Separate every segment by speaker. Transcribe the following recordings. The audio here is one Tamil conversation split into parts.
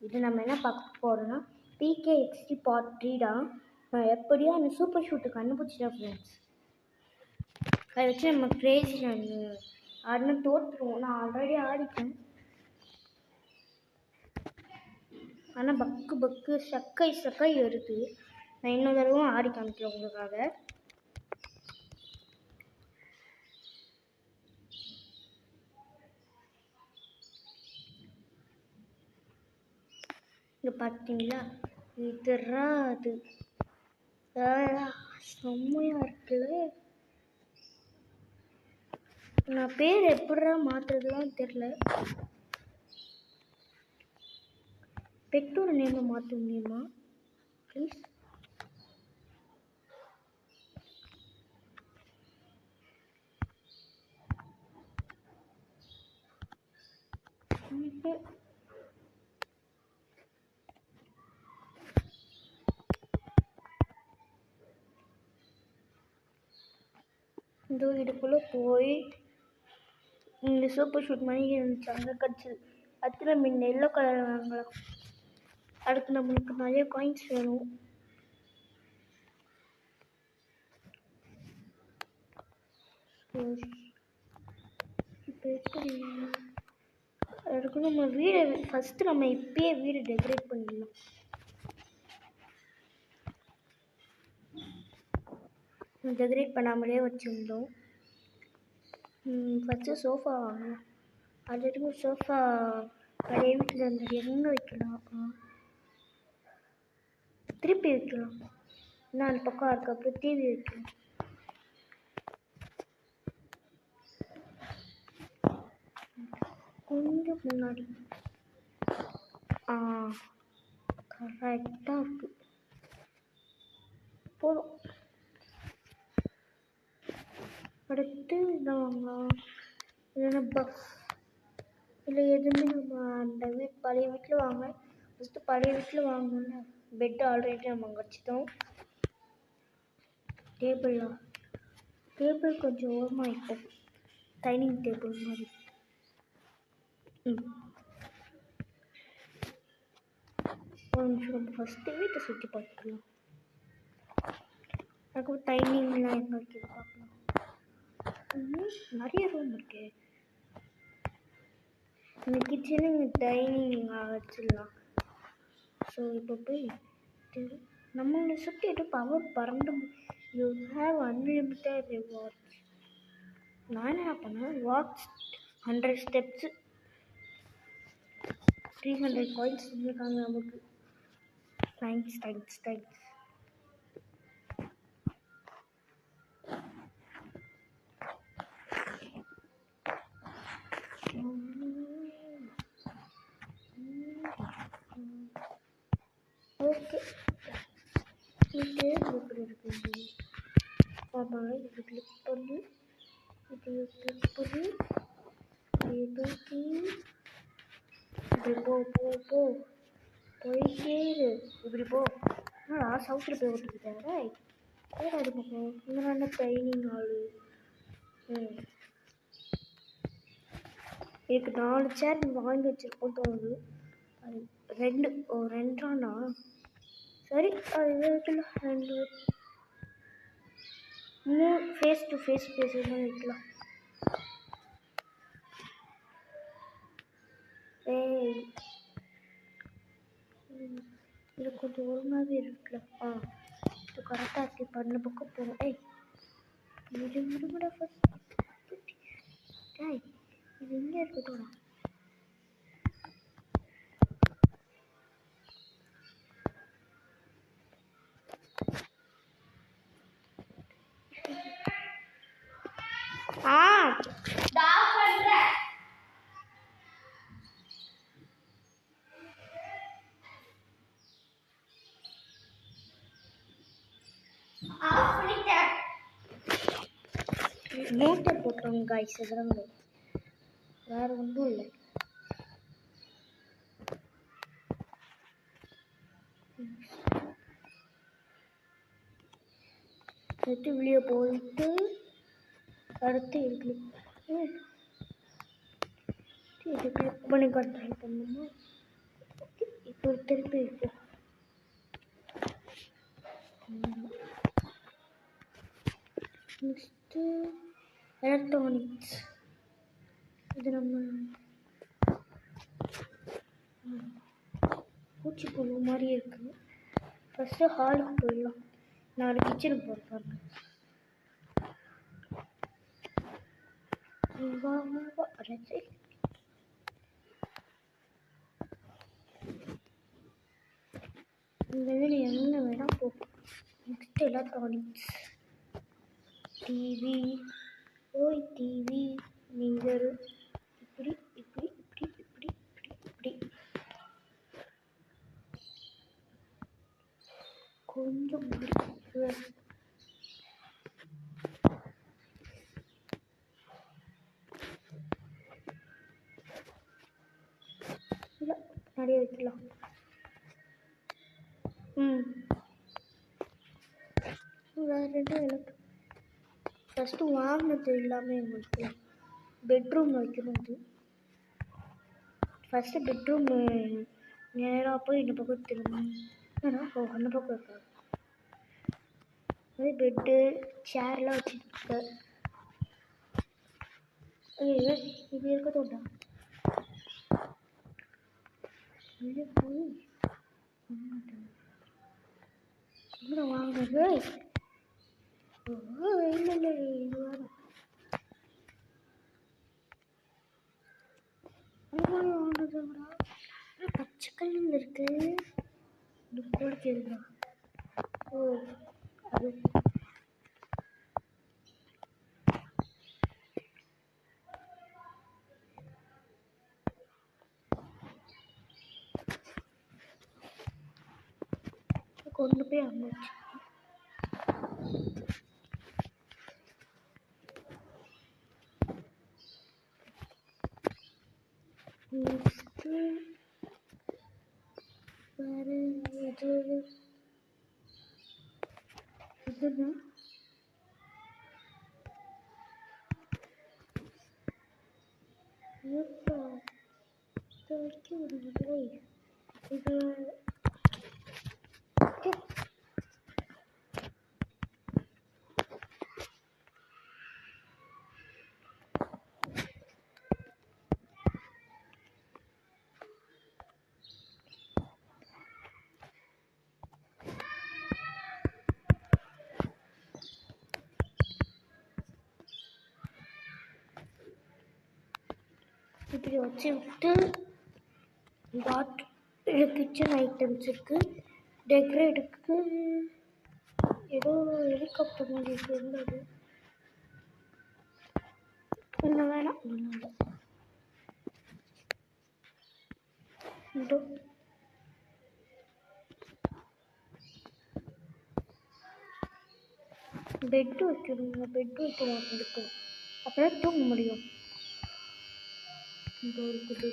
Speaker 1: இது நம்ம என்ன பார்க்க போகிறோன்னா PKXD பார்ட் 3 தான். நான் எப்படியோ அந்த சூப்பர் ஷூட்டை கண்டுபிடிச்சிட்டேன் ஃப்ரெண்ட்ஸ். அதை வச்சு நம்ம கிரேசி ஆடினா தோற்றுருவோம். நான் ஆல்ரெடி ஆடிட்டேன், ஆனால் பக்கு சக்கை வருது. நான் இன்னொரு தடவை ஆடி காமிக்கிறேன் உங்களுக்காக. இங்கே பார்த்தீங்களா, இதுதான் அது. செம்மையாக இருக்குல்ல. நான் பேர் எப்படிடா மாற்றுறதுலாம் தெரில. பெட்டோட நேமை மாற்ற முடியுமா ப்ளீஸ்? இந்த இதுக்குள்ளே போய் இந்த சூப்பர் ஷூட் மாதிரி இருந்துச்சு, அங்கே கிடச்சிது. அடுத்து நம்ம இந்த எல்லோ கலர் வாங்கலாம். அடுத்து நம்மளுக்கு நிறைய காயின்ஸ் வேணும். இப்போ எப்படி அதுக்கு நம்ம வீடை ஃபஸ்ட்டு நம்ம இப்பயே வீடு டெக்கரேட் பண்ணிடலாம். டெக்கரேட் பண்ணாமலே வச்சுருந்தோம். ஃபஸ்ட்டு சோஃபா வாங்கலாம். ஆல்ரெடி சோஃபா பழைய வீட்டில் இருந்தது, எங்கே வைக்கலாம்? திருப்பி வைக்கலாம். 4 பக்கம் இருக்கு. அப்புறம் டிவி வைக்கலாம். கொஞ்சம் முன்னாடி கரெக்டாக இருக்கு. போதும். அடுத்து இதை வாங்கலாம். இல்லைன்னா பஸ் இல்லை எதுவுமே நம்ம அந்த பழைய வீட்டில் வாங்க. ஃபஸ்ட்டு பழைய வீட்டில் வாங்கணும்ல. பெட்டு ஆல்ரெடி நம்ம அங்கே வச்சுட்டோம். டேபிள் கொஞ்சம் ஓரமாக இருக்கும், டைனிங் டேபிள் மாதிரி. ஒரு நிமிஷம் நம்ம ஃபஸ்ட்டு வீட்டை சுற்றி பார்த்துக்கலாம். அதுக்கப்புறம் டைனிங்லாம் எங்கே வைக்கிறது பார்க்கலாம். நிறைய ரூம் இருக்கு. இந்த கிச்சனு இந்த டைனிங் வச்சிடலாம். ஸோ இப்போ போய் நம்மளை சுற்றி பவர் பறந்து யூ ஹேவ் அன்லிமிட்டட் ரிவார்ட்ஸ். நான் என்ன பண்ணேன், வாக்ஸ் 100 ஸ்டெப்ஸு 300 காயின்ஸ் இருக்காங்க நமக்கு. தேங்க்ஸ். ஓகே, இது எப்படி இருக்குது? ஆமாம், இது கிளிக் பண்ணி இது கிளிக் பண்ணி தூக்கி இப்படி போயிட்டே இரு. இப்படி போ. சவுத்தில் போய் விட்டுக்கிட்டாரா? அது பக்கம் இங்கே ட்ரைனிங் ஹாலு. எனக்கு 4 சேர் வாங்கி வச்சுருக்கோம் தோணுது. அது 2 சரி, அது 2 இன்னும் ஃபேஸ் டு ஃபேஸ் பேசுகிற மாதிரி வைக்கலாம். இது கொஞ்சம் ஒரு மாதிரி இருக்குல்ல. இது கரெக்டாக இருக்கு. பண்ண பக்கம் போகும். விடுமுறை ஃபஸ்ட் இது இங்கே இருக்கட்டும். மோட்டர் போட்டோம் காய்ஸ், இதெல்லாம் வேற ஒன்றும் இல்லை. அடுத்து வெளியே போயிட்டு அடுத்து இது கிளிக் பண்ணி ட்ரை பண்ணணுமா? ஒரு திருப்பி இருக்கு. Next electronics. இது நம்ம பூச்சிப்புழு மாதிரி இருக்குது. ஃபஸ்ட்டு ஹாலுக்கு போயிடலாம். நாலு கிச்சனுக்கு போகிற பாருங்க. அரைச்சி இந்த வேலை என்ன வேணால் போகும். Next electronics. டிவி. ஓய் டிவி நீங்கள் இப்படி இப்படி இப்படி இப்படி இப்படி இப்படி கொஞ்சம் இல்லை நிறைய வைக்கலாம். வேறு ரெண்டு எனக்கு ஃபஸ்ட்டு வாங்கினது எல்லாமே எங்களுக்கு பெட்ரூம் வைக்கணும். அது ஃபஸ்ட்டு பெட்ரூம் நேராக போய் இந்த பக்கம் திரும்ப ஏன்னா அந்த பக்கம் இருக்காது. அதே பெட்டு சேர்லாம் வச்சுருக்கு. இது இருக்கட்டோண்டா இது போய் என்ன வாங்குறது? இல்லை இது வேறு வாங்குறதுடா. பச்சை கல்லில் இருக்கு. இது குளிக்கிறதா? ஓ அது கொண்டு போய் அங்கே வச்சு நெக்ஸ்ட்டு வேறு இது இதுதான் வரைக்கும் ஒரு விலை. இது இப்படி வச்சு விட்டு கிச்சன் ஐட்டம்ஸ் இருக்குது. டெக்கரேட்டுக்கு ஏதோ ஹெலிகாப்டர் மாதிரி இருந்தது. என்ன வேணாம் இதோ பெட்டு வைக்கணுங்க. பெட்டு வைக்கலாம் இருக்கும். அப்போ தான் தூங்க முடியும். இந்த ஒரு பெட்டு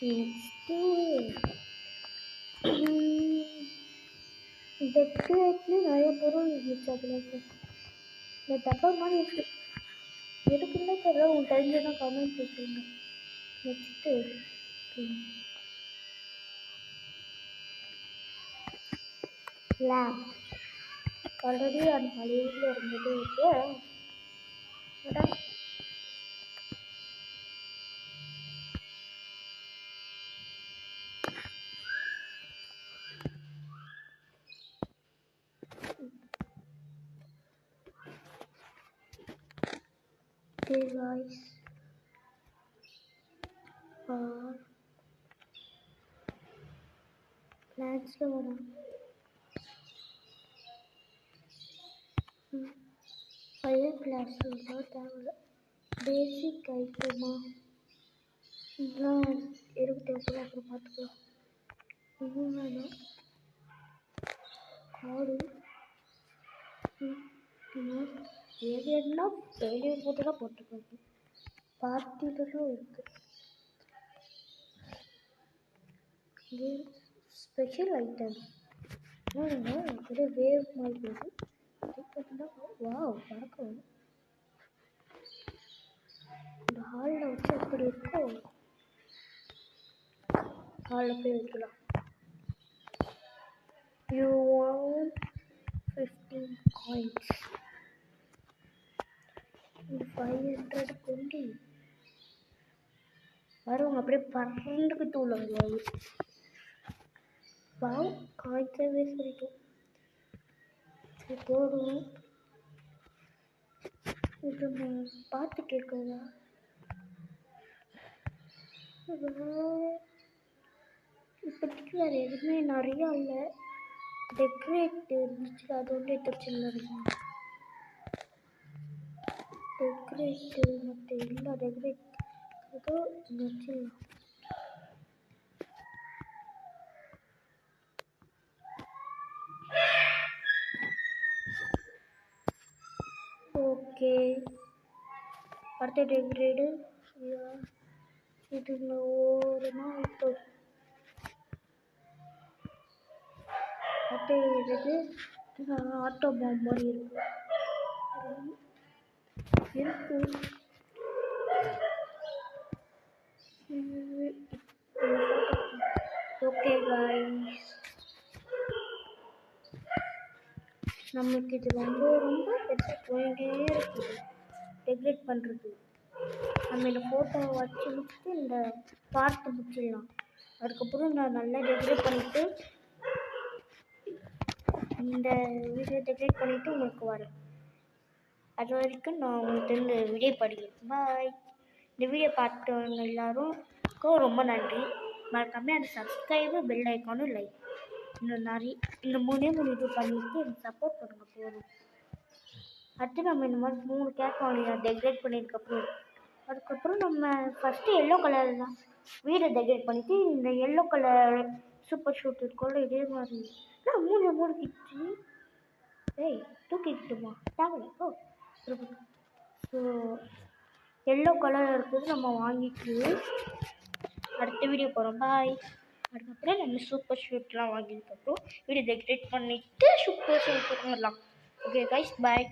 Speaker 1: நெக்ஸ்ட்டு டெக்கரேட்னு நிறைய பொருள் இருந்துச்சு. அதில் இந்த டப்பா மாதிரி இருக்குது. எதுக்குன்னா தெரியல. உன் தெரிஞ்சதான் கமெண்ட் சொல்லுங்க. Next lab. ஆல்ரெடி அந்த பழையில் இருந்தது இருக்கு. guys plants வரும். ஃபயர் கிளாஸ் தேவை. பேசிக் ஐட்டமா இதெல்லாம் இருக்கட்டும். அப்புறம் பார்த்துக்கலாம். இதுவும் வேணும். ஆடு ஏரியா ஃபெயிலியர் போட்டு தான் போட்டுருக்காங்க. பார்ட்டிலும் இருக்குது. இது ஸ்பெஷல் ஐட்டம். ஒரே வேவ் மாதிரி இருக்குது. வாவ் பறக்கும். இந்த ஹாலில் வச்சு எப்படி இருக்கோ ஹாலில் போய் வைக்கலாம். You want 15 coins. இந்த 500 கொண்டு வரவங்க அப்படியே பறந்துக்கிட்டு உள்ள முடியாது. வாவ், காய்ச்சல் வேஸ்ட் சரி போடும். இது பார்த்து கேட்குதா? இப்போதைக்கு வேறு எதுவுமே நிறையா இல்லை. டெக்கரேட் இருந்துச்சு, அது ஒன்று எடுத்துருச்சு. டெக்கரேட்டு மற்ற எல்லா டெக்கரேட் ஏதோ வச்சு ஓகே. அடுத்த டெக்கரேடு இது ஓரமா இப்போ அடுத்த இது ஆட்டோ பாம் மாதிரி இருக்கு. ஓகே காய்ஸ், நமக்கு இது ரொம்ப ரொம்ப பெருசாக போயிட்டே இருக்குது டெக்கரேட் பண்ணுறது. நம்ம இந்த ஃபோட்டோவை வச்சு முடிச்சுட்டு இந்த பார்த்து முடிச்சிடலாம். அதுக்கப்புறம் நான் நல்லா டெக்கரேட் பண்ணிவிட்டு இந்த வீடியோ டெக்கரேட் பண்ணிவிட்டு உங்களுக்கு வரேன். அது வரைக்கும் நான் உங்களுக்கு இந்த வீடியோ படிக்கிறேன். பாய். இந்த வீடியோ பார்த்தவங்க எல்லாருக்கும் ரொம்ப நன்றி. மறக்காமல் அந்த சப்ஸ்கிரைபு, பெல் ஐக்கானும், லைக் இன்னும் நிறைய இந்த 3 இது பண்ணிவிட்டு எனக்கு சப்போர்ட் பண்ணுங்கள் போதும். அடுத்து நம்ம இந்த மாதிரி 3 கேக் வாங்கிடலாம் டெக்கரேட் பண்ணியிருக்கப்புறம். அதுக்கப்புறம் நம்ம ஃபஸ்ட்டு எல்லோ கலர் தான் வீடை டெக்கரேட் பண்ணிவிட்டு இந்த எல்லோ கலர் சூப்பர் ஷூட் இருக்கும்ல இதே மாதிரி நான் 3 கிச்சு தூக்கிக்கிட்டுமா தேவை. ஸோ எல்லோ கலர் இருக்குது நம்ம வாங்கிட்டு அடுத்த வீடியோ போகிறோம். பாய். அதுக்கப்புறம் நம்ம சூப்பர் ஷூட்லாம் வாங்கினதுக்கப்புறம் வீடியோ டெக்கரேட் பண்ணிவிட்டு சூப்பர் ஷூட் வரலாம். ஓகே கைஸ், பாய்.